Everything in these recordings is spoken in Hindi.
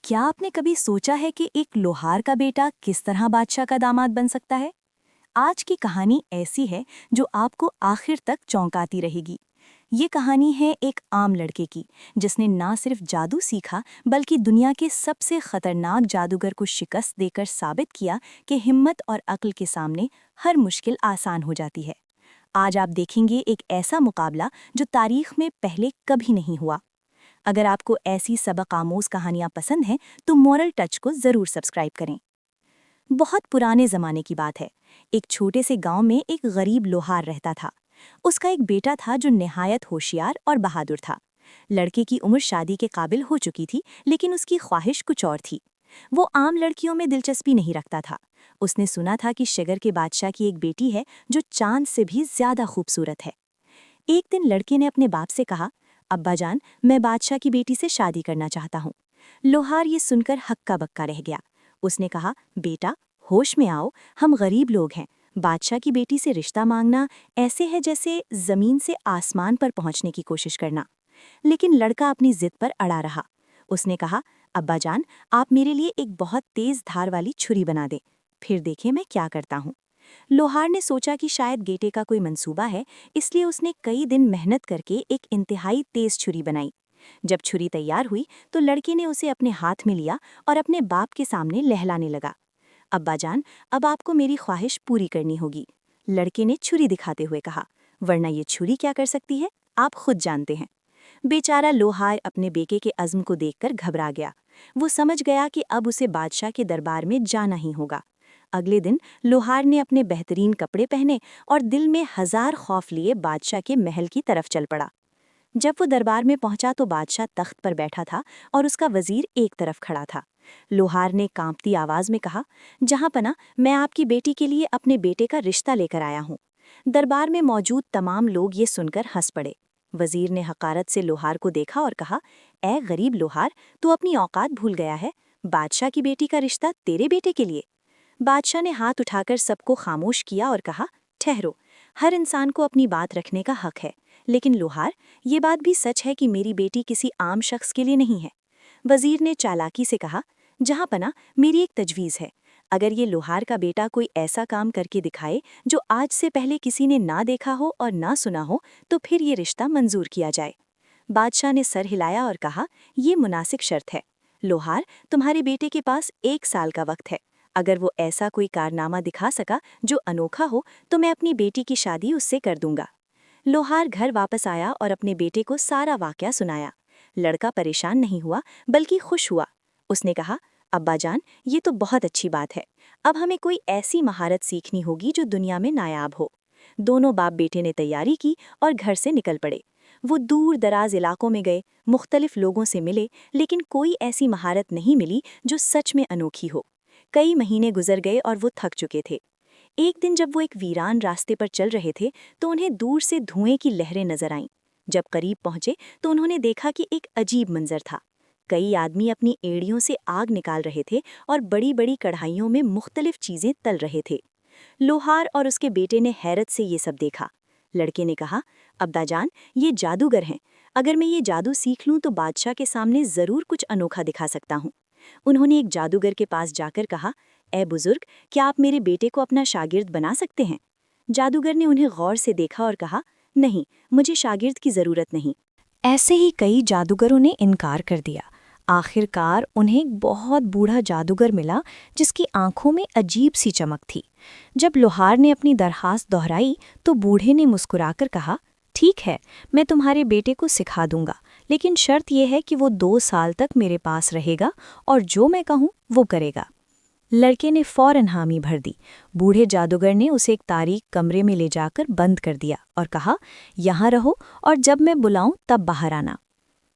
क्या आपने कभी सोचा है कि एक लोहार का बेटा किस तरह बादशाह का दामाद बन सकता है? आज की कहानी ऐसी है जो आपको आखिर तक चौंकाती रहेगी। ये कहानी है एक आम लड़के की, जिसने ना सिर्फ जादू सीखा बल्कि दुनिया के सबसे खतरनाक जादूगर को शिकस्त देकर साबित किया कि हिम्मत और अक्ल के सामने हर मुश्किल आसान हो जाती है। आज आप देखेंगे एक ऐसा मुकाबला जो तारीख में पहले कभी नहीं हुआ। अगर आपको ऐसी सबक आमोज कहानियां पसंद हैं तो मोरल टच को जरूर सब्सक्राइब करें। बहुत पुराने जमाने की बात है। एक छोटे से गांव में एक गरीब लोहार रहता था। उसका एक बेटा था जो निहायत होशियार और बहादुर था। लड़के की उम्र शादी के काबिल हो चुकी थी, लेकिन उसकी ख्वाहिश कुछ और थी। वो आम लड़कियों में दिलचस्पी नहीं रखता था। उसने सुना था कि शगर के बादशाह की एक बेटी है जो चांद से भी ज्यादा खूबसूरत है। एक दिन लड़के ने अपने बाप से कहा, अब्बा जान, मैं बादशाह की बेटी से शादी करना चाहता हूँ। लोहार ये सुनकर हक्का बक्का रह गया। उसने कहा, बेटा, होश में आओ, हम गरीब लोग हैं। बादशाह की बेटी से रिश्ता मांगना ऐसे है जैसे जमीन से आसमान पर पहुंचने की कोशिश करना। लेकिन लड़का अपनी जिद पर अड़ा रहा। उसने कहा, अब्बा जान, आप मेरे लिए एक बहुत तेज धार वाली छुरी बना दें, फिर देखें मैं क्या करता हूँ। लोहार ने सोचा कि शायद बेटे का कोई मंसूबा है, इसलिए उसने कई दिन मेहनत करके एक इंतहाई तेज छुरी बनाई। जब छुरी तैयार हुई तो लड़के ने उसे अपने हाथ में लिया और अपने बाप के सामने लहलाने लगा। अब्बा जान, अब आपको मेरी ख्वाहिश पूरी करनी होगी, लड़के ने छुरी दिखाते हुए कहा, वरना ये छुरी क्या कर सकती है, आप खुद जानते हैं। बेचारा लोहार अपने बेटे के अज़्म को देखकर घबरा गया। वो समझ गया कि अब उसे बादशाह के दरबार में जाना ही होगा। अगले दिन लोहार ने अपने बेहतरीन कपड़े पहने और दिल में 1000 खौफ लिए बादशाह के महल की तरफ चल पड़ा। जब वो दरबार में पहुंचा तो बादशाह तख्त पर बैठा था और उसका वजीर एक तरफ खड़ा था। लोहार ने कांपती आवाज में कहा, जहां पना, मैं आपकी बेटी के लिए अपने बेटे का रिश्ता लेकर आया हूं। दरबार में मौजूद तमाम लोग ये सुनकर हंस पड़े। वजीर ने हकारत से लोहार को देखा और कहा, ए गरीब लोहार, तू अपनी औकात भूल गया है। बादशाह की बेटी का रिश्ता तेरे बेटे के लिए। बादशाह ने हाथ उठाकर सबको खामोश किया और कहा, ठहरो, हर इंसान को अपनी बात रखने का हक है, लेकिन लोहार, ये बात भी सच है कि मेरी बेटी किसी आम शख्स के लिए नहीं है। वजीर ने चालाकी से कहा, जहां पना, मेरी एक तजवीज़ है। अगर ये लोहार का बेटा कोई ऐसा काम करके दिखाए जो आज से पहले किसी ने ना देखा हो और ना सुना हो, तो फिर ये रिश्ता मंजूर किया जाए। बादशाह ने सर हिलाया और कहा, ये मुनासिब शर्त है। लोहार, तुम्हारे बेटे के पास 1 साल का वक्त है। अगर वो ऐसा कोई कारनामा दिखा सका जो अनोखा हो तो मैं अपनी बेटी की शादी उससे कर दूंगा। लोहार घर वापस आया और अपने बेटे को सारा वाकया सुनाया। लड़का परेशान नहीं हुआ बल्कि खुश हुआ। उसने कहा, अब्बा जान, ये तो बहुत अच्छी बात है। अब हमें कोई ऐसी महारत सीखनी होगी जो दुनिया में नायाब हो। दोनों बाप बेटे ने तैयारी की और घर से निकल पड़े। वो दूर दराज इलाकों में गए, मुख्तलिफ लोगों से मिले, लेकिन कोई ऐसी महारत नहीं मिली जो सच में अनोखी हो। कई महीने गुजर गए और वो थक चुके थे। एक दिन जब वो एक वीरान रास्ते पर चल रहे थे तो उन्हें दूर से धुएं की लहरें नजर आईं। जब करीब पहुंचे तो उन्होंने देखा कि एक अजीब मंजर था। कई आदमी अपनी एड़ियों से आग निकाल रहे थे और बड़ी बड़ी कढ़ाइयों में मुख्तलिफ चीजें तल रहे थे। लोहार और उसके बेटे ने हैरत से ये सब देखा। लड़के ने कहा, अब्बा जान, ये जादूगर हैं। अगर मैं ये जादू सीख लूं तो बादशाह के सामने जरूर कुछ अनोखा दिखा सकता हूं। उन्होंने एक जादूगर के पास जाकर कहा, ए बुजुर्ग, क्या आप मेरे बेटे को अपना शागिर्द बना सकते हैं? जादूगर ने उन्हें गौर से देखा और कहा, नहीं, मुझे शागिर्द की जरूरत नहीं। ऐसे ही कई जादूगरों ने इनकार कर दिया। आखिरकार उन्हें एक बहुत बूढ़ा जादूगर मिला जिसकी आंखों में अजीब सी चमक थी। जब लोहार ने अपनी दरखास्त दोहराई तो बूढ़े ने मुस्कुराकर कहा, ठीक है, मैं तुम्हारे बेटे को सिखा दूंगा, लेकिन शर्त यह है कि वो 2 साल तक मेरे पास रहेगा और जो मैं कहूँ वो करेगा। लड़के ने फौरन हामी भर दी। बूढ़े जादूगर ने उसे एक तारीक कमरे में ले जाकर बंद कर दिया और कहा, यहाँ रहो और जब मैं बुलाऊं तब बाहर आना।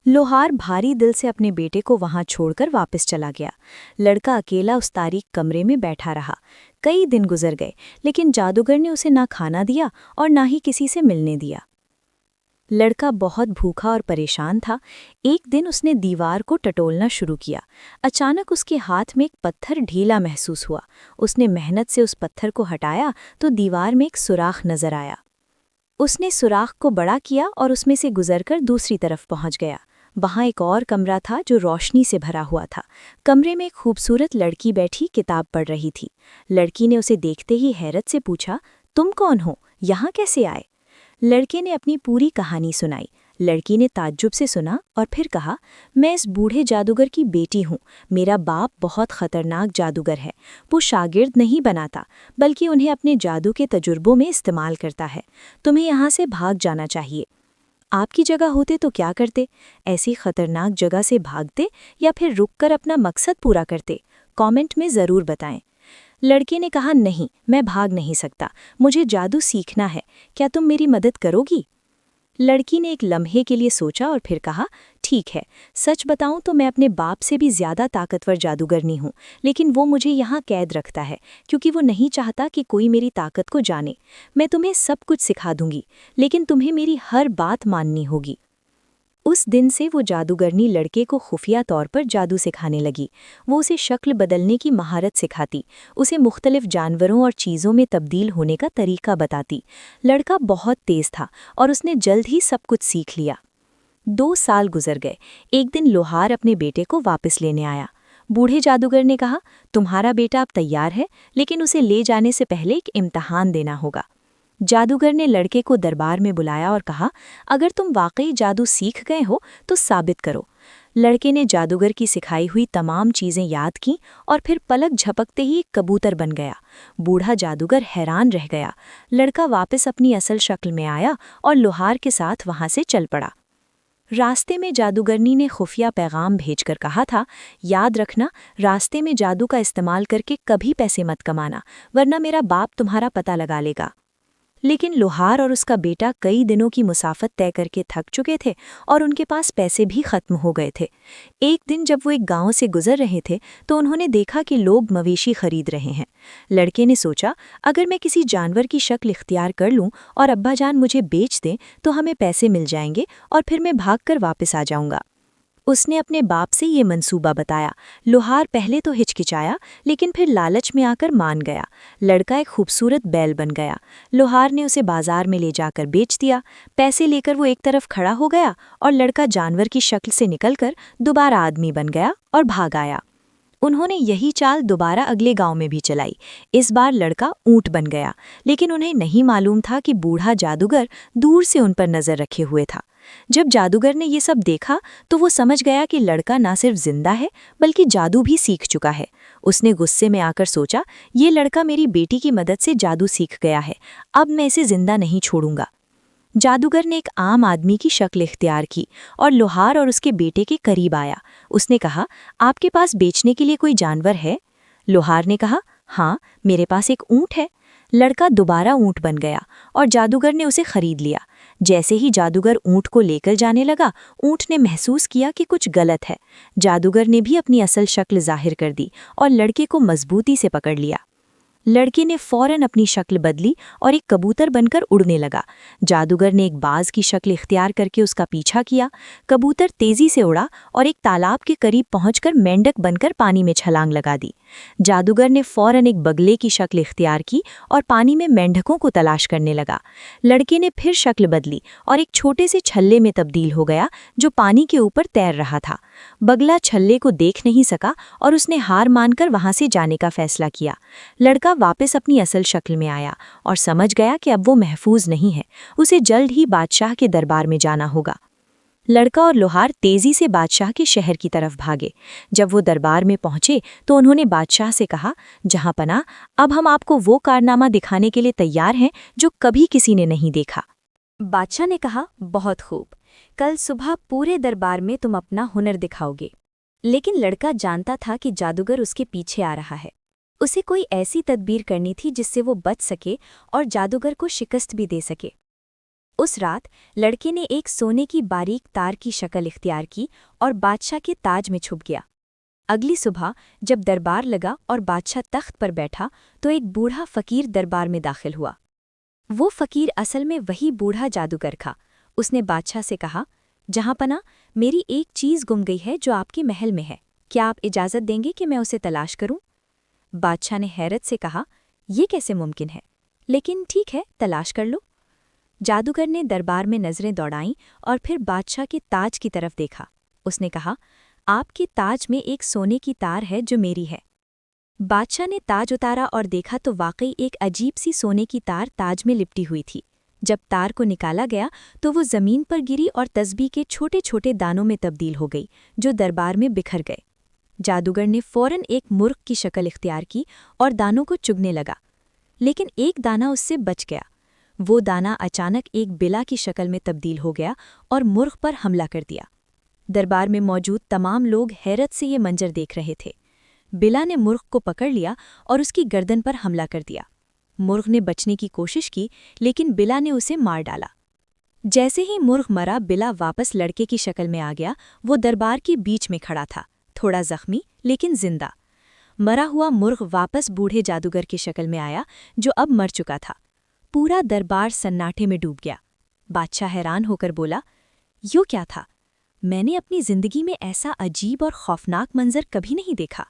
लोहार भारी दिल से अपने बेटे को वहां छोड़कर वापस चला गया। लड़का अकेला उस तारीक कमरे में बैठा रहा। कई दिन गुजर गए, लेकिन जादूगर ने उसे ना खाना दिया और ना ही किसी से मिलने दिया। लड़का बहुत भूखा और परेशान था। एक दिन उसने दीवार को टटोलना शुरू किया। अचानक उसके हाथ में एक पत्थर ढीला महसूस हुआ। उसने मेहनत से उस पत्थर को हटाया तो दीवार में एक सुराख नजर आया। उसने सुराख को बड़ा किया और उसमें से गुजरकर दूसरी तरफ पहुंच गया। वहाँ एक और कमरा था जो रोशनी से भरा हुआ था। कमरे में एक खूबसूरत लड़की बैठी किताब पढ़ रही थी। लड़की ने उसे देखते ही हैरत से पूछा, तुम कौन हो, यहाँ कैसे आए? लड़के ने अपनी पूरी कहानी सुनाई। लड़की ने ताज्जुब से सुना और फिर कहा, मैं इस बूढ़े जादूगर की बेटी हूँ। मेरा बाप बहुत खतरनाक जादूगर है। वो शागिर्द नहीं बनाता, बल्कि उन्हें अपने जादू के तजुर्बों में इस्तेमाल करता है। तुम्हें यहाँ से भाग जाना चाहिए। आपकी जगह होते तो क्या करते? ऐसी खतरनाक जगह से भागते या फिर रुककर अपना मकसद पूरा करते? कमेंट में ज़रूर बताएं। लड़के ने कहा, नहीं, मैं भाग नहीं सकता। मुझे जादू सीखना है। क्या तुम मेरी मदद करोगी? लड़की ने एक लम्हे के लिए सोचा और फिर कहा, ठीक है। सच बताऊं तो मैं अपने बाप से भी ज़्यादा ताकतवर जादूगरनी हूं, लेकिन वो मुझे यहाँ कैद रखता है क्योंकि वो नहीं चाहता कि कोई मेरी ताकत को जाने। मैं तुम्हें सब कुछ सिखा दूंगी, लेकिन तुम्हें मेरी हर बात माननी होगी। उस दिन से वो जादूगरनी लड़के को खुफिया तौर पर जादू सिखाने लगी। वो उसे शक्ल बदलने की महारत सिखाती, उसे मुख्तलिफ जानवरों और चीज़ों में तब्दील होने का तरीका बताती। लड़का बहुत तेज़ था और उसने जल्द ही सब कुछ सीख लिया। 2 साल गुजर गए। एक दिन लोहार अपने बेटे को वापस लेने आया। बूढ़े जादूगर ने कहा, तुम्हारा बेटा अब तैयार है, लेकिन उसे ले जाने से पहले एक इम्तहान देना होगा। जादूगर ने लड़के को दरबार में बुलाया और कहा, अगर तुम वाकई जादू सीख गए हो तो साबित करो। लड़के ने जादूगर की सिखाई हुई तमाम चीज़ें याद कीं और फिर पलक झपकते ही एक कबूतर बन गया। बूढ़ा जादूगर हैरान रह गया। लड़का वापस अपनी असल शक्ल में आया और लोहार के साथ वहां से चल पड़ा। रास्ते में जादूगरनी ने खुफिया पैगाम भेजकर कहा था, याद रखना, रास्ते में जादू का इस्तेमाल करके कभी पैसे मत कमाना, वरना मेरा बाप तुम्हारा पता लगा लेगा। लेकिन लोहार और उसका बेटा कई दिनों की मुसाफत तय करके थक चुके थे और उनके पास पैसे भी खत्म हो गए थे। एक दिन जब वो एक गांव से गुजर रहे थे तो उन्होंने देखा कि लोग मवेशी खरीद रहे हैं। लड़के ने सोचा, अगर मैं किसी जानवर की शक्ल इख्तियार कर लूं और अब्बाजान मुझे बेच दें तो हमें पैसे मिल जाएंगे और फिर मैं भागकर वापस आ जाऊंगा। उसने अपने बाप से ये मंसूबा बताया। लोहार पहले तो हिचकिचाया, लेकिन फिर लालच में आकर मान गया। लड़का एक खूबसूरत बैल बन गया। लोहार ने उसे बाजार में ले जाकर बेच दिया। पैसे लेकर वो एक तरफ खड़ा हो गया और लड़का जानवर की शक्ल से निकलकर दोबारा आदमी बन गया और भाग आया। उन्होंने यही चाल दोबारा अगले गांव में भी चलाई। इस बार लड़का ऊंट बन गया, लेकिन उन्हें नहीं मालूम था कि बूढ़ा जादूगर दूर से उन पर नजर रखे हुए था। जब जादूगर ने ये सब देखा तो वो समझ गया कि लड़का ना सिर्फ जिंदा है, बल्कि जादू भी सीख चुका है। उसने गुस्से में आकर सोचा, ये लड़का मेरी बेटी की मदद से जादू सीख गया है, अब मैं इसे जिंदा नहीं छोड़ूंगा। जादूगर ने एक आम आदमी की शक्ल इख्तियार की और लोहार और उसके बेटे के करीब आया। उसने कहा, आपके पास बेचने के लिए कोई जानवर है? लोहार ने कहा, हाँ, मेरे पास एक ऊंट है। लड़का दोबारा ऊंट बन गया और जादूगर ने उसे खरीद लिया। जैसे ही जादूगर ऊंट को लेकर जाने लगा, ऊंट ने महसूस किया कि कुछ गलत है। जादूगर ने भी अपनी असल शक्ल जाहिर कर दी और लड़के को मजबूती से पकड़ लिया। लड़के ने फौरन अपनी शक्ल बदली और एक कबूतर बनकर उड़ने लगा। जादूगर ने एक बाज की शक्ल इख्तियार करके उसका पीछा किया। कबूतर तेजी से उड़ा और एक तालाब के करीब पहुंचकर मेंढक बनकर पानी में छलांग लगा दी। जादूगर ने फौरन एक बगले की शक्ल इख्तियार की और पानी में मेंढकों को तलाश करने लगा। लड़के ने फिर शक्ल बदली और एक छोटे से छल्ले में तब्दील हो गया जो पानी के ऊपर तैर रहा था। बगला छल्ले को देख नहीं सका और उसने हार मानकर वहां से जाने का फैसला किया। लड़का वापस अपनी असल शक्ल में आया और समझ गया कि अब वो महफूज नहीं है, उसे जल्द ही बादशाह के दरबार में जाना होगा। लड़का और लोहार तेजी से बादशाह के शहर की तरफ भागे। जब वो दरबार में पहुंचे तो उन्होंने बादशाह से कहा, जहां पना, अब हम आपको वो कारनामा दिखाने के लिए तैयार हैं जो कभी किसी ने नहीं देखा। बादशाह ने कहा, बहुत खूब, कल सुबह पूरे दरबार में तुम अपना हुनर दिखाओगे। लेकिन लड़का जानता था कि जादूगर उसके पीछे आ रहा है। उसे कोई ऐसी तदबीर करनी थी जिससे वो बच सके और जादूगर को शिकस्त भी दे सके। उस रात लड़के ने एक सोने की बारीक तार की शक्ल इख्तियार की और बादशाह के ताज में छुप गया। अगली सुबह जब दरबार लगा और बादशाह तख्त पर बैठा तो एक बूढ़ा फकीर दरबार में दाखिल हुआ। वो फकीर असल में वही बूढ़ा जादूगर था। उसने बादशाह से कहा, जहांपना, मेरी एक चीज़ गुम गई है जो आपके महल में है। क्या आप इजाज़त देंगे कि मैं उसे तलाश करूं? बादशाह ने हैरत से कहा, यह कैसे मुमकिन है? लेकिन ठीक है, तलाश कर लो। जादूगर ने दरबार में नज़रें दौड़ाईं और फिर बादशाह के ताज की तरफ देखा। उसने कहा, आपके ताज में एक सोने की तार है जो मेरी है। बादशाह ने ताज उतारा और देखा तो वाकई एक अजीब सी सोने की तार ताज में लिपटी हुई थी। जब तार को निकाला गया तो वो जमीन पर गिरी और तस्बीह के छोटे छोटे दानों में तब्दील हो गई, जो दरबार में बिखर गए। जादूगर ने फौरन एक मुर्ग की शक्ल इख्तियार की और दानों को चुगने लगा, लेकिन एक दाना उससे बच गया। वो दाना अचानक एक बिला की शक्ल में तब्दील हो गया और मुर्ग पर हमला कर दिया। दरबार में मौजूद तमाम लोग हैरत से ये मंजर देख रहे थे। बिला ने मुर्ग को पकड़ लिया और उसकी गर्दन पर हमला कर दिया। मुर्ग ने बचने की कोशिश की, लेकिन बिला ने उसे मार डाला। जैसे ही मुर्ग मरा, बिला वापस लड़के की शक्ल में आ गया। वो दरबार के बीच में खड़ा था, थोड़ा जख्मी लेकिन जिंदा। मरा हुआ मुर्ग वापस बूढ़े जादूगर की शक्ल में आया, जो अब मर चुका था। पूरा दरबार सन्नाटे में डूब गया। बादशाह हैरान होकर बोला, यो क्या था? मैंने अपनी जिंदगी में ऐसा अजीब और खौफनाक मंजर कभी नहीं देखा।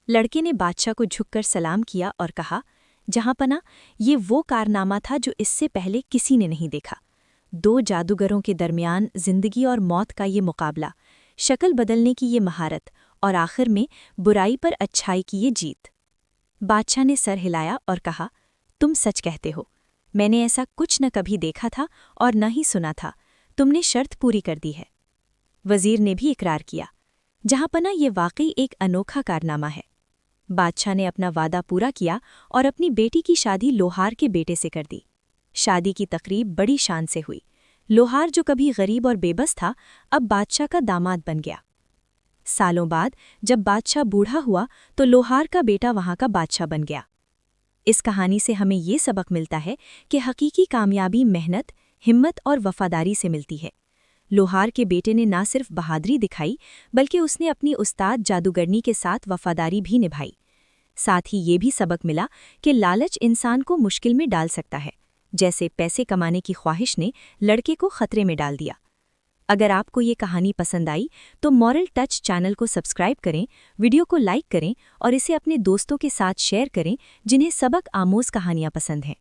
लड़के ने बादशाह को झुककर सलाम किया और कहा, जहांपना, ये वो कारनामा था जो इससे पहले किसी ने नहीं देखा। 2 जादूगरों के दरमियान जिंदगी और मौत का ये मुकाबला, शक्ल बदलने की ये महारत और आखिर में बुराई पर अच्छाई की ये जीत। बादशाह ने सर हिलाया और कहा, तुम सच कहते हो। मैंने ऐसा कुछ न कभी देखा था और न ही सुना था। तुमने शर्त पूरी कर दी है। वजीर ने भी इकरार किया, जहांपना, ये वाकई एक अनोखा कारनामा है। बादशाह ने अपना वादा पूरा किया और अपनी बेटी की शादी लोहार के बेटे से कर दी। शादी की तकरीब बड़ी शान से हुई। लोहार, जो कभी गरीब और बेबस था, अब बादशाह का दामाद बन गया। सालों बाद जब बादशाह बूढ़ा हुआ तो लोहार का बेटा वहां का बादशाह बन गया। इस कहानी से हमें ये सबक मिलता है कि हकीकी कामयाबी मेहनत, हिम्मत और वफादारी से मिलती है। लोहार के बेटे ने ना सिर्फ बहादुरी दिखाई, बल्कि उसने अपनी उस्ताद जादूगरनी के साथ वफादारी भी निभाई। साथ ही ये भी सबक मिला कि लालच इंसान को मुश्किल में डाल सकता है, जैसे पैसे कमाने की ख्वाहिश ने लड़के को खतरे में डाल दिया। अगर आपको ये कहानी पसंद आई तो मॉरल टच चैनल को सब्सक्राइब करें, वीडियो को लाइक करें और इसे अपने दोस्तों के साथ शेयर करें जिन्हें सबक आमोज कहानियां पसंद हैं।